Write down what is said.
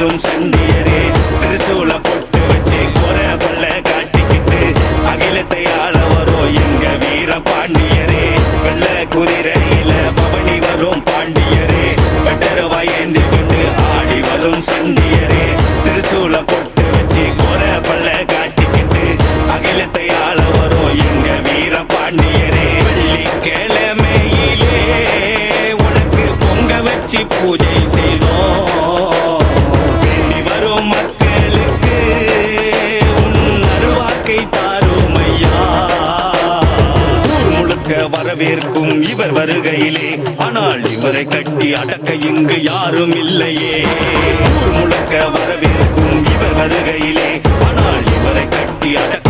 வரும் சண்டியரே திரிசூல பொட்டு வச்சு குறை கொள்ள காட்டிக்கிட்டு அகிலத்தை ஆள வரும் எங்க வீர பாண்டியரே வெள்ள குதிரையில பவனி வரும் பாண்டியரே வெட்டரவா ஏந்தி கொண்டு ஆடி வரும் சண்டியரே திரிசூல பொட்டு வச்சு குறை கொள்ள காட்டிக்கிட்டு அகிலத்தை ஆள வரும் எங்க வீர பாண்டியரே வெள்ளிக்கிழமையிலே உனக்கு பொங்க வச்சு பூஜை செய்தோம் வேண்டி வரும் மக்களுக்கு உன் அருள்வாக்கை தாரும் ஐயா ஊர் முழுக்க வரவேற்கும் இவர் வருகையிலே ஆனால் இவரை கட்டி அடக்க இங்கு யாரும் இல்லையே ஊர் முழுக்க வரவேற்கும் இவர் வருகையிலே ஆனால் இவரை கட்டி அடக்க